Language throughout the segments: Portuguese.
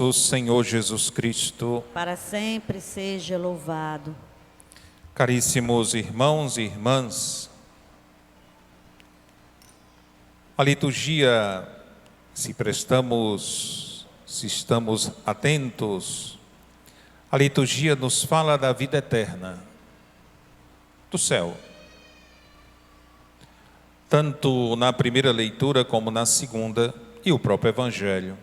O Senhor Jesus Cristo. Para sempre seja louvado. Caríssimos irmãos e irmãs, a liturgia, se estamos atentos, a liturgia nos fala da vida eterna, do céu. Tanto na primeira leitura como na segunda e o próprio Evangelho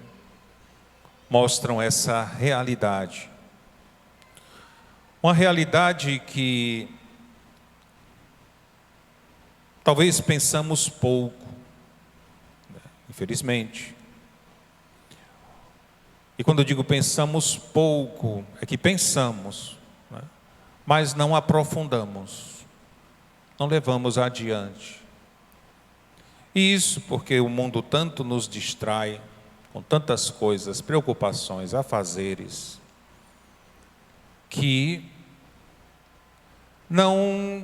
mostram essa realidade. Uma realidade que talvez pensamos pouco, infelizmente. E quando eu digo pensamos pouco, é que pensamos, mas não aprofundamos, não levamos adiante. E isso porque o mundo tanto nos distrai, com tantas coisas, preocupações, afazeres, que não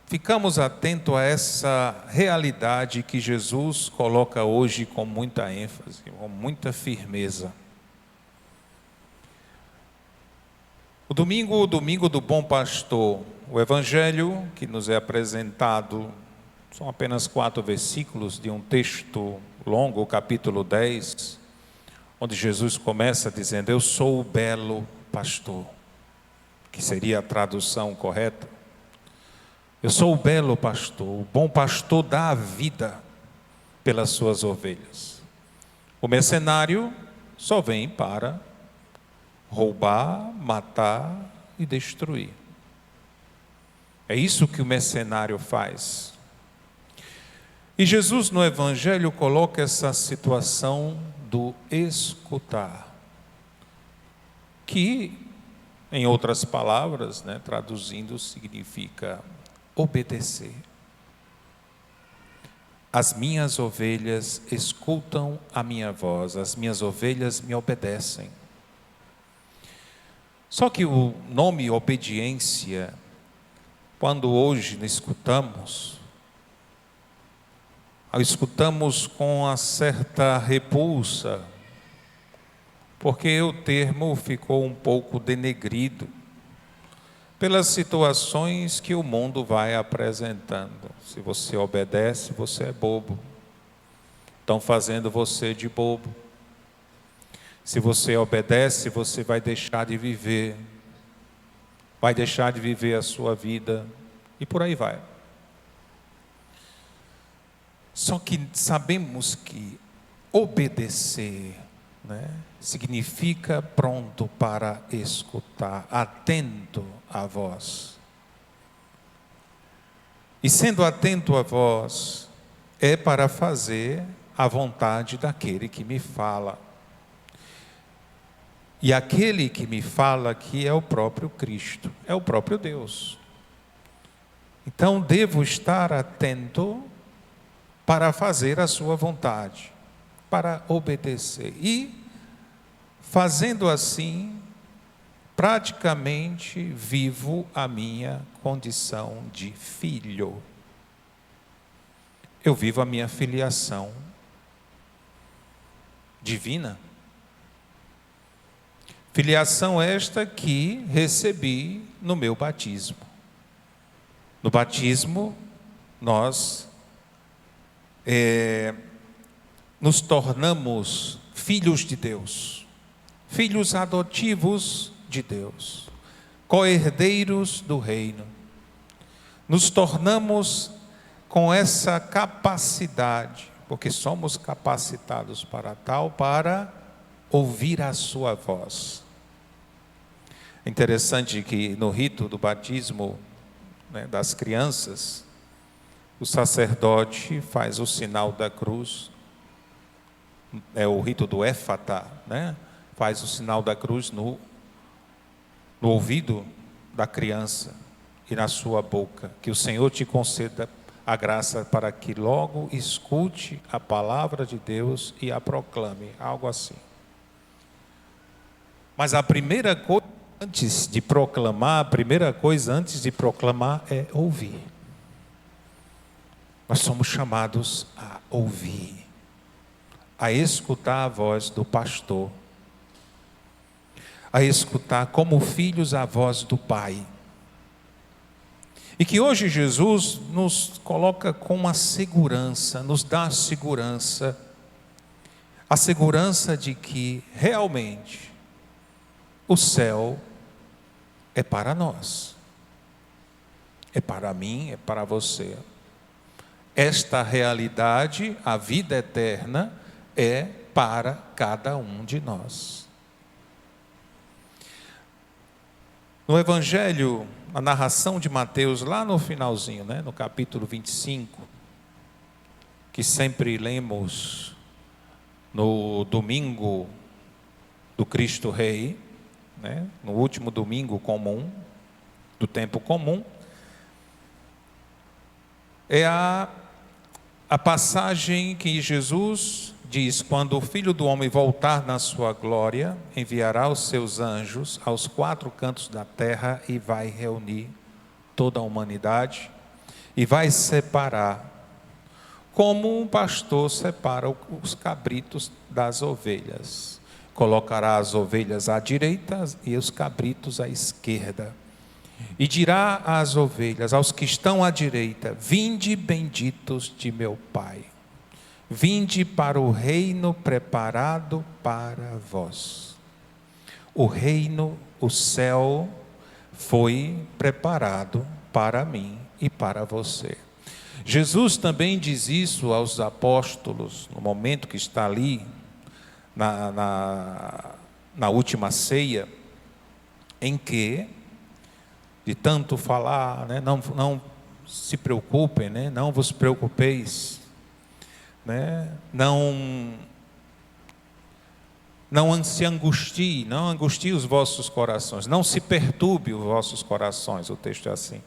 ficamos atentos a essa realidade que Jesus coloca hoje com muita ênfase, com muita firmeza. O domingo do Bom Pastor, o Evangelho que nos é apresentado, são apenas 4 versículos de um texto longo, o capítulo 10, onde Jesus começa dizendo: eu sou o belo pastor, que seria a tradução correta. Eu sou o belo pastor, o bom pastor dá a vida pelas suas ovelhas. O mercenário só vem para roubar, matar e destruir. É isso que o mercenário faz. E Jesus no Evangelho coloca essa situação do escutar, que, em outras palavras, traduzindo, significa obedecer. As minhas ovelhas escutam a minha voz, as minhas ovelhas me obedecem. Só que o nome obediência, quando hoje escutamos com uma certa repulsa, porque o termo ficou um pouco denegrido pelas situações que o mundo vai apresentando. Se você obedece, você é bobo. Estão fazendo você de bobo. Se você obedece, você vai deixar de viver a sua vida, e por aí vai. Só que sabemos que obedecer, significa pronto para escutar, atento à voz. E sendo atento à voz, é para fazer a vontade daquele que me fala. E aquele que me fala aqui é o próprio Cristo, é o próprio Deus. Então devo estar atento para fazer a sua vontade, para obedecer. E, fazendo assim, praticamente vivo a minha condição de filho. Eu vivo a minha filiação divina. Filiação esta que recebi no meu batismo. No batismo, nós nos tornamos filhos de Deus, filhos adotivos de Deus, co-herdeiros do reino. Nos tornamos com essa capacidade, porque somos capacitados para tal, para ouvir a sua voz. É interessante que no rito do batismo, das crianças, o sacerdote faz o sinal da cruz, é o rito do éfata, faz o sinal da cruz no ouvido da criança e na sua boca, que o Senhor te conceda a graça para que logo escute a palavra de Deus e a proclame, algo assim. Mas a primeira coisa antes de proclamar é ouvir. Nós somos chamados a ouvir, a escutar a voz do pastor. a escutar como filhos a voz do Pai. E que hoje Jesus nos coloca com uma segurança, nos dá a segurança de que realmente o céu é para nós, é para mim, é para você. Esta realidade, a vida eterna, é para cada um de nós. No Evangelho, a narração de Mateus, lá no finalzinho, no capítulo 25, que sempre lemos no domingo do Cristo Rei, no último domingo comum, do tempo comum, é a passagem que Jesus diz: quando o Filho do Homem voltar na sua glória, enviará os seus anjos aos 4 cantos da terra e vai reunir toda a humanidade e vai separar, como um pastor separa os cabritos das ovelhas. Colocará as ovelhas à direita e os cabritos à esquerda. E dirá às ovelhas, aos que estão à direita: vinde benditos de meu Pai, vinde para o reino preparado para vós. O reino, o céu, foi preparado para mim e para você. Jesus também diz isso aos apóstolos, no momento que está ali, na última ceia, em que, de tanto falar, não se preocupem, não vos preocupeis, não se angustie, não angustie os vossos corações, não se perturbe os vossos corações, o texto é assim,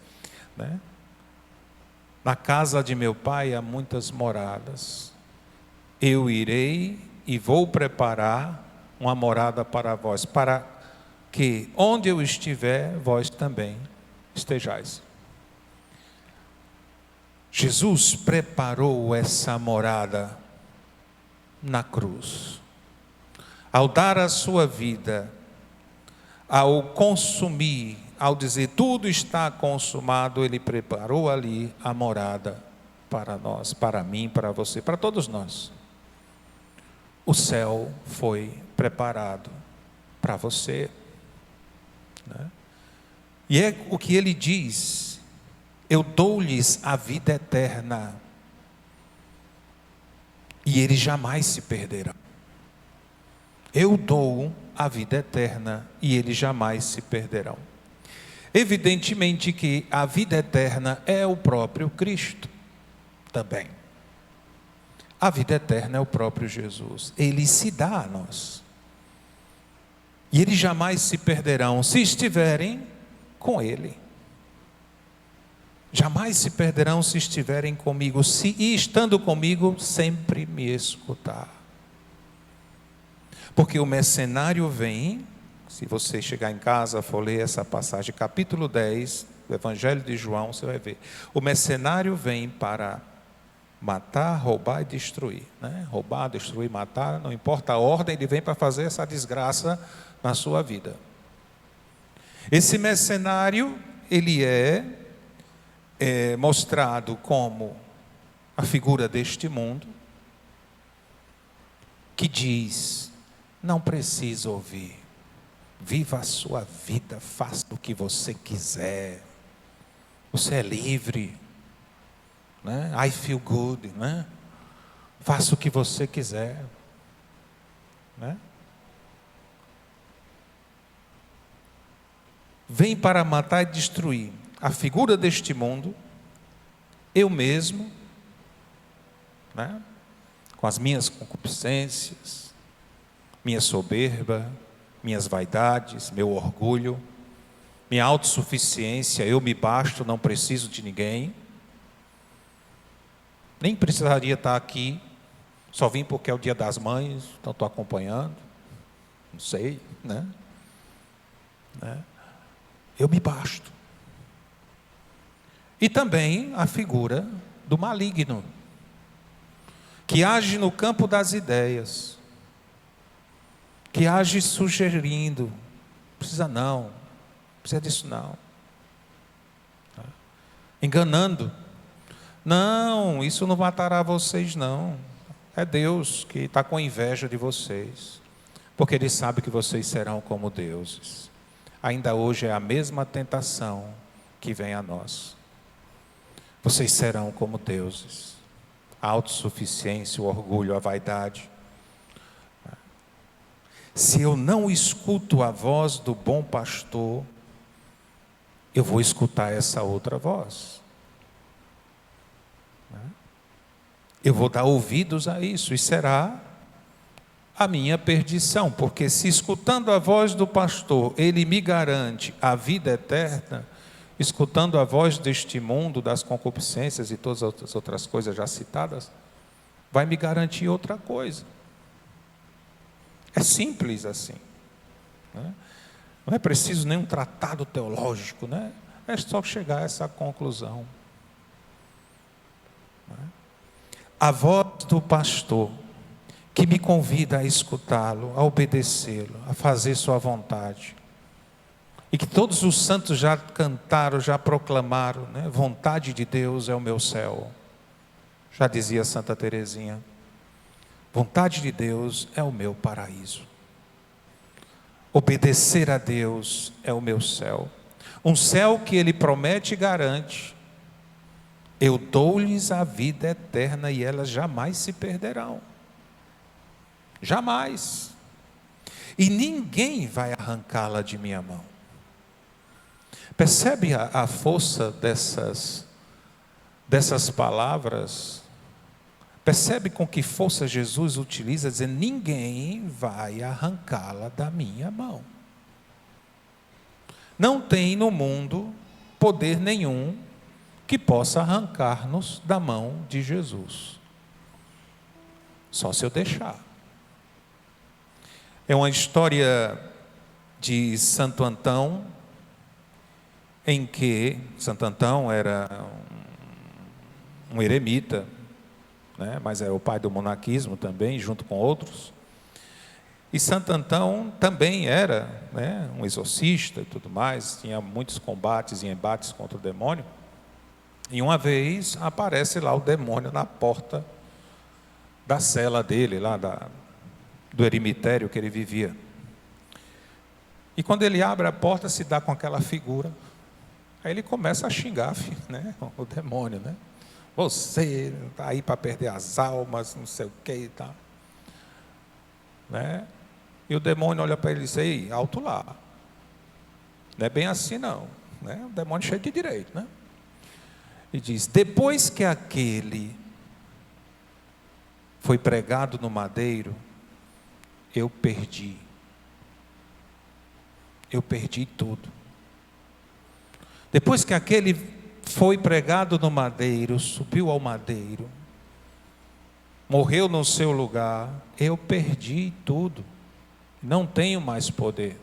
Na casa de meu Pai há muitas moradas, eu irei e vou preparar uma morada para vós, para que onde eu estiver, vós também estejais. Jesus preparou essa morada na cruz. Ao dar a sua vida, ao consumir, ao dizer tudo está consumado, Ele preparou ali a morada para nós, para mim, para você, para todos nós. O céu foi preparado para você. E é o que Ele diz: eu dou-lhes a vida eterna, e eles jamais se perderão. Eu dou a vida eterna, e eles jamais se perderão. Evidentemente que a vida eterna é o próprio Cristo também. A vida eterna é o próprio Jesus. Ele se dá a nós. E eles jamais se perderão se estiverem com Ele. Jamais se perderão se estiverem comigo, e estando comigo, sempre me escutar. Porque o mercenário vem, se você chegar em casa, for ler essa passagem, capítulo 10, do Evangelho de João, você vai ver. O mercenário vem para matar, roubar e destruir. Roubar, destruir, matar, não importa a ordem, ele vem para fazer essa desgraça na sua vida. Esse mercenário, ele é mostrado como a figura deste mundo, que diz: não precisa ouvir, viva a sua vida, faça o que você quiser, você é livre, I feel good, faça o que você quiser, Vem para matar e destruir. A figura deste mundo, eu mesmo, com as minhas concupiscências, minha soberba, minhas vaidades, meu orgulho, minha autossuficiência, eu me basto, não preciso de ninguém, nem precisaria estar aqui, só vim porque é o dia das mães, então estou acompanhando, não sei, Eu me basto. E também a figura do maligno, que age no campo das ideias, que age sugerindo, Precisa não precisa disso não. Enganando. Não, isso não matará vocês não. É Deus que está com inveja de vocês, porque Ele sabe que vocês serão como deuses. Ainda hoje é a mesma tentação que vem a nós. Vocês serão como deuses. A autossuficiência, o orgulho, a vaidade. Se eu não escuto a voz do bom pastor, eu vou escutar essa outra voz. Eu vou dar ouvidos a isso e será a minha perdição, porque se escutando a voz do pastor, ele me garante a vida eterna, escutando a voz deste mundo, das concupiscências e todas as outras coisas já citadas, vai me garantir outra coisa. É simples assim, né? Não é preciso nenhum tratado teológico, né? É só chegar a essa conclusão. A voz do pastor que me convida a escutá-lo, a obedecê-lo, a fazer sua vontade. E que todos os santos já cantaram, já proclamaram, né? Vontade de Deus é o meu céu. Já dizia Santa Teresinha. Vontade de Deus é o meu paraíso. Obedecer a Deus é o meu céu. Um céu que Ele promete e garante. Eu dou-lhes a vida eterna e elas jamais se perderão. Jamais. E ninguém vai arrancá-la de minha mão. Percebe a força dessas palavras? Percebe com que força Jesus utiliza, dizendo, ninguém vai arrancá-la da minha mão. Não tem no mundo poder nenhum que possa arrancar-nos da mão de Jesus. Só se eu deixar. É uma história de Santo Antão, em que Santo Antão era um eremita, né? Mas é o pai do monaquismo também, junto com outros. E Santo Antão também era, né, um exorcista e tudo mais, tinha muitos combates e embates contra o demônio. E uma vez aparece lá o demônio na porta da cela dele, lá do eremitério que ele vivia. E quando ele abre a porta, se dá com aquela figura. Aí ele começa a xingar, né, o demônio, né? Você está aí para perder as almas, não sei o que e tal. Né? E o demônio olha para ele e diz, ei, alto lá. Não é bem assim não. Né? O demônio cheio de direito, né? E diz, depois que aquele foi pregado no madeiro, eu perdi. Eu perdi tudo. Depois que aquele foi pregado no madeiro, subiu ao madeiro, morreu no seu lugar, eu perdi tudo. Não tenho mais poder.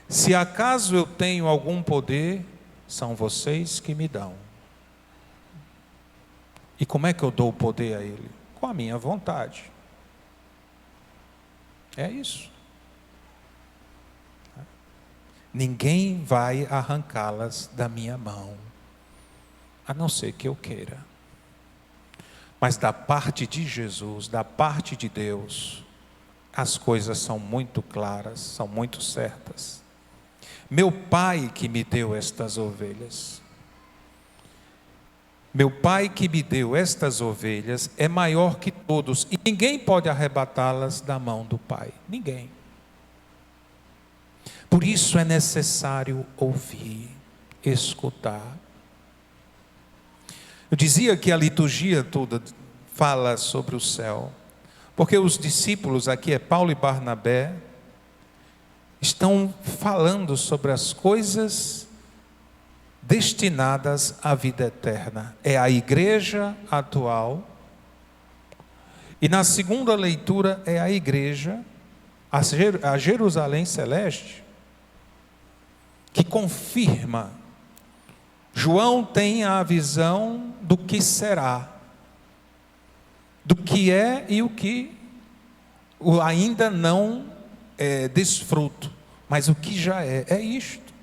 Se acaso eu tenho algum poder, são vocês que me dão. E como é que eu dou o poder a ele? Com a minha vontade. É isso. Ninguém vai arrancá-las da minha mão, a não ser que eu queira. Mas da parte de Jesus, da parte de Deus, as coisas são muito claras, são muito certas. Meu Pai que me deu estas ovelhas, meu Pai que me deu estas ovelhas é maior que todos, e ninguém pode arrebatá-las da mão do Pai, ninguém. Por isso é necessário ouvir, escutar. Eu dizia que a liturgia toda fala sobre o céu, porque os discípulos, aqui é Paulo e Barnabé, estão falando sobre as coisas destinadas à vida eterna. É a igreja atual, e na segunda leitura é a igreja, a Jerusalém celeste, que confirma. João tem a visão do que será, do que é e o que ainda não desfruto, mas o que já é isto.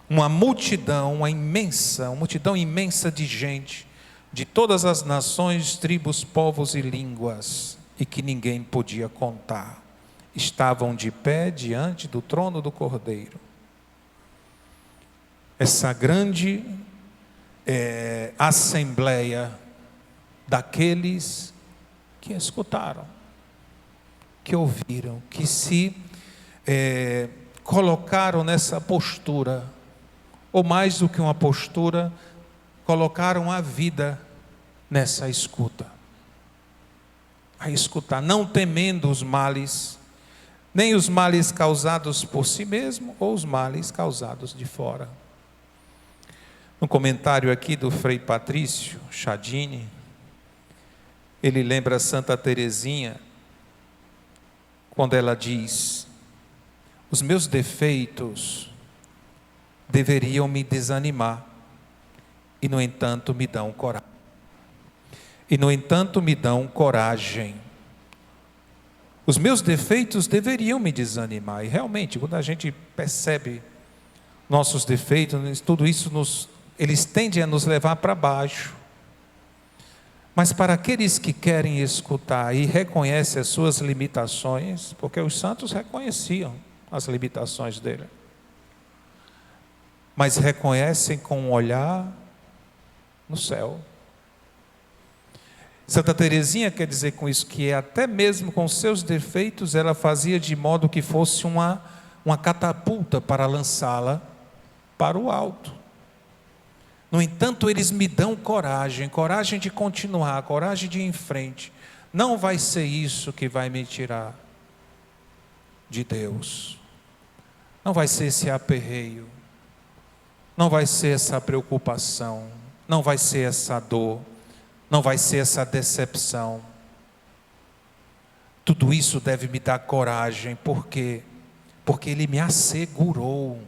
Uma multidão imensa de gente, de todas as nações, tribos, povos e línguas, e que ninguém podia contar, estavam de pé diante do trono do Cordeiro. Essa grande assembleia daqueles que escutaram, que ouviram, que se colocaram nessa postura, ou mais do que uma postura, colocaram a vida nessa escuta. A escutar, não temendo os males, nem os males causados por si mesmo, ou os males causados de fora. No comentário aqui do Frei Patrício Chadini, ele lembra Santa Teresinha, quando ela diz: os meus defeitos deveriam me desanimar, e no entanto me dão coragem. Os meus defeitos deveriam me desanimar, e realmente, quando a gente percebe nossos defeitos, tudo isso eles tendem a nos levar para baixo. Mas para aqueles que querem escutar e reconhecem as suas limitações, porque os santos reconheciam as limitações dele, mas reconhecem com um olhar no céu. Santa Teresinha quer dizer com isso que até mesmo com seus defeitos ela fazia de modo que fosse uma catapulta para lançá-la para o alto. No entanto, eles me dão coragem de continuar, coragem de ir em frente. Não vai ser isso que vai me tirar de Deus. Não vai ser esse aperreio. Não vai ser essa preocupação. Não vai ser essa dor. Não vai ser essa decepção. Tudo isso deve me dar coragem. Por quê? Porque Ele me assegurou.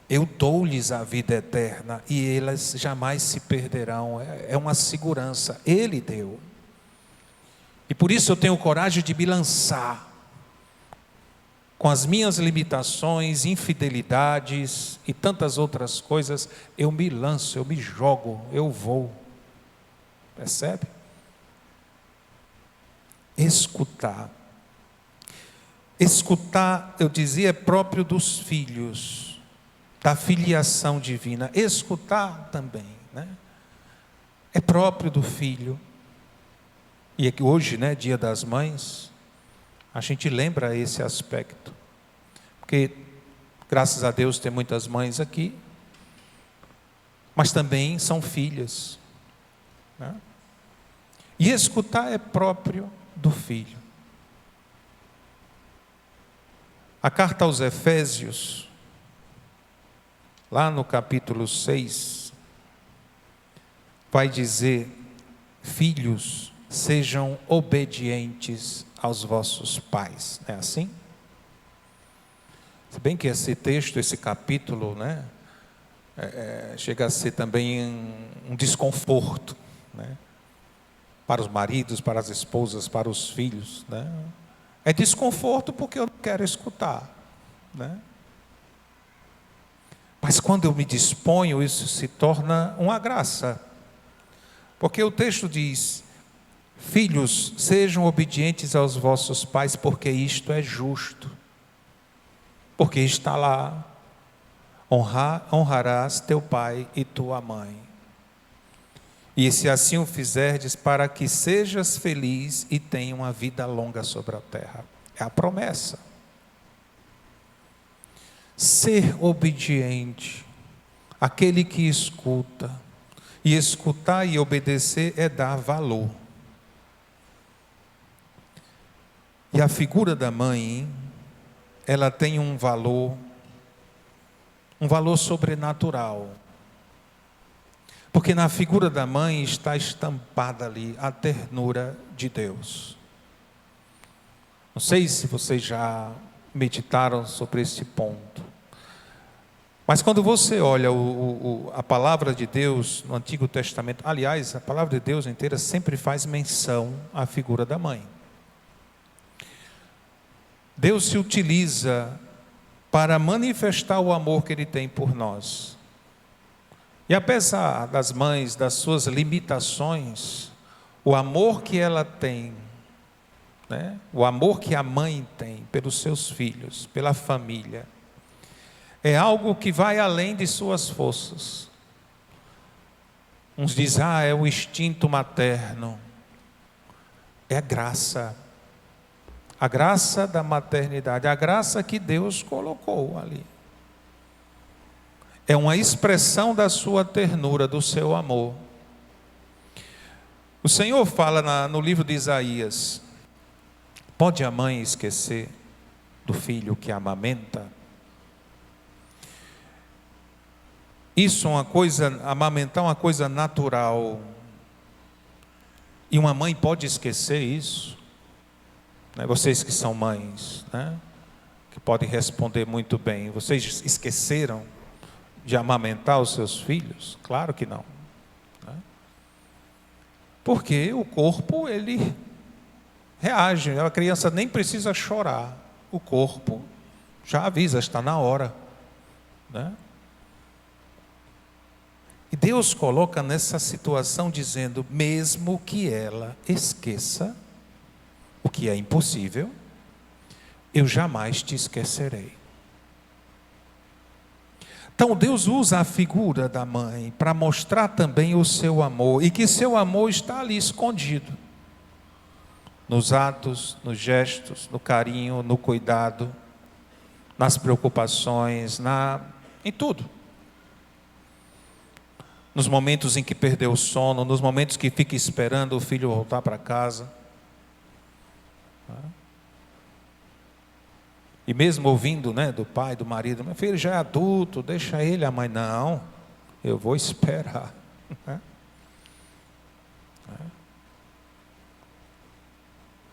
Eu dou-lhes a vida eterna e elas jamais se perderão. É uma segurança, Ele deu. E por isso eu tenho coragem de me lançar. Com as minhas limitações, infidelidades e tantas outras coisas, eu me lanço, eu me jogo, eu vou. Percebe? Escutar. Escutar, eu dizia, é próprio dos filhos, da filiação divina. Escutar também, né? É próprio do filho. E é que hoje, né, Dia das Mães, a gente lembra esse aspecto. Porque, graças a Deus, tem muitas mães aqui, mas também são filhas, né? E escutar é próprio do filho. A carta aos Efésios, lá no capítulo 6, vai dizer: filhos, sejam obedientes aos vossos pais. Não é assim? Se bem que esse texto, esse capítulo, né, chega a ser também um desconforto, né, para os maridos, para as esposas, para os filhos, né? É desconforto porque eu não quero escutar, né? Mas quando eu me disponho, isso se torna uma graça. Porque o texto diz: filhos, sejam obedientes aos vossos pais, porque isto é justo. Porque está lá: honrarás teu pai e tua mãe. E se assim o fizerdes, para que sejas feliz e tenha uma vida longa sobre a terra. É a promessa. Ser obediente, aquele que escuta, e escutar e obedecer é dar valor. E a figura da mãe, ela tem um valor sobrenatural. Porque na figura da mãe está estampada ali a ternura de Deus. Não sei se vocês já meditaram sobre esse ponto. Mas quando você olha a palavra de Deus no Antigo Testamento, aliás, a palavra de Deus inteira sempre faz menção à figura da mãe. Deus se utiliza para manifestar o amor que Ele tem por nós. E apesar das mães, das suas limitações, o amor que ela tem, né? O amor que a mãe tem pelos seus filhos, pela família, é algo que vai além de suas forças. Uns dizem, é o instinto materno. É a graça da maternidade, a graça que Deus colocou ali. É uma expressão da sua ternura, do seu amor. O Senhor fala no livro de Isaías: pode a mãe esquecer do filho que amamenta? Isso é uma coisa, amamentar é uma coisa natural. E uma mãe pode esquecer isso? Vocês que são mães, né? Que podem responder muito bem. Vocês esqueceram de amamentar os seus filhos? Claro que não, né? Porque o corpo, ele reage. A criança nem precisa chorar. O corpo já avisa, está na hora, né? E Deus coloca nessa situação dizendo, mesmo que ela esqueça, o que é impossível, eu jamais te esquecerei. Então Deus usa a figura da mãe para mostrar também o seu amor, e que seu amor está ali escondido, nos atos, nos gestos, no carinho, no cuidado, nas preocupações, em tudo. Nos momentos em que perdeu o sono, nos momentos que fica esperando o filho voltar para casa. E mesmo ouvindo, né, do pai, do marido, meu filho já é adulto, deixa ele. A mãe, não, eu vou esperar.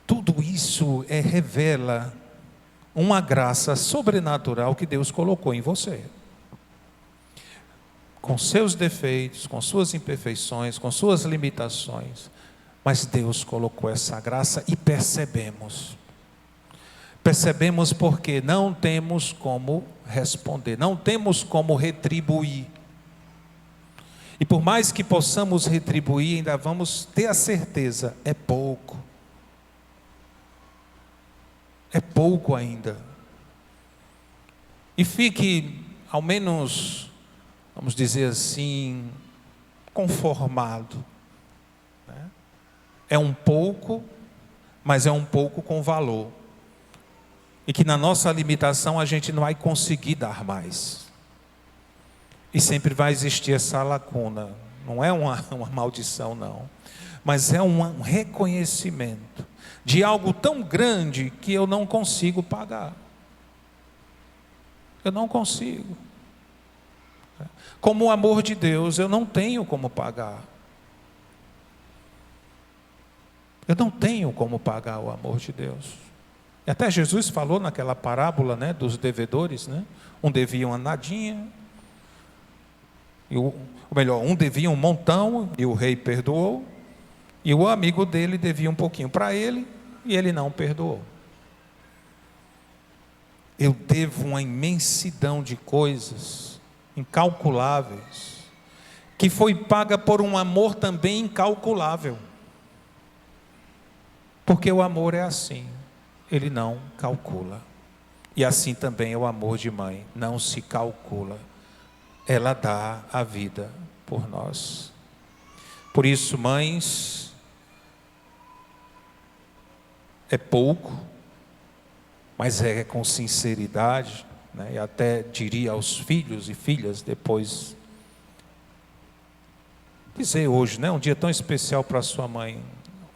Tudo isso revela uma graça sobrenatural que Deus colocou em você. Com seus defeitos, com suas imperfeições, com suas limitações, mas Deus colocou essa graça e percebemos porque não temos como responder, não temos como retribuir, e por mais que possamos retribuir, ainda vamos ter a certeza, é pouco ainda, e fique ao menos, vamos dizer assim, conformado, né? É um pouco, mas é um pouco com valor, e que na nossa limitação a gente não vai conseguir dar mais, e sempre vai existir essa lacuna. Não é uma maldição não, mas é um reconhecimento de algo tão grande que eu não consigo pagar. Eu não consigo. Como o amor de Deus, eu não tenho como pagar. Eu não tenho como pagar o amor de Deus. E até Jesus falou naquela parábola, né, dos devedores, né? Um devia uma nadinha, um devia um montão, e o rei perdoou, e o amigo dele devia um pouquinho para ele, e ele não perdoou. Eu devo uma imensidão de coisas incalculáveis, que foi paga por um amor também incalculável, porque o amor é assim, ele não calcula, e assim também é o amor de mãe, não se calcula, ela dá a vida por nós. Por isso, mães, é pouco, mas é com sinceridade, né? E até diria aos filhos e filhas depois, dizer hoje, né, um dia tão especial para sua mãe,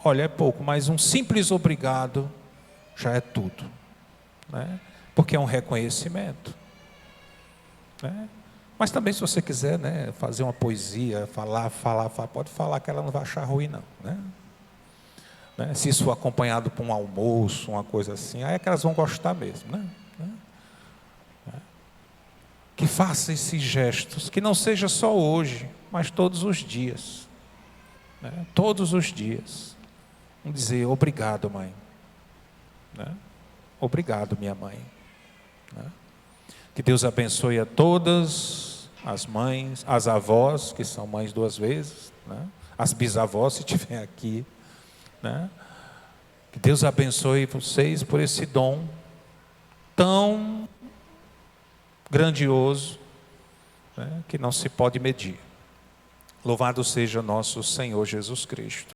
olha, é pouco, mas um simples obrigado já é tudo, né? Porque é um reconhecimento, né? Mas também, se você quiser, né, fazer uma poesia, falar, pode falar, que ela não vai achar ruim não, né? Se isso for acompanhado por um almoço, uma coisa assim, aí é que elas vão gostar mesmo, né? Que faça esses gestos, que não seja só hoje, mas todos os dias, né? Todos os dias, vamos dizer, obrigado, mãe, né? obrigado, minha mãe. Né? Que Deus abençoe a todas as mães, as avós, que são mães 2 vezes, né? As bisavós, se estiver aqui. Né? Que Deus abençoe vocês por esse dom tão grandioso, né? Que não se pode medir. Louvado seja nosso Senhor Jesus Cristo.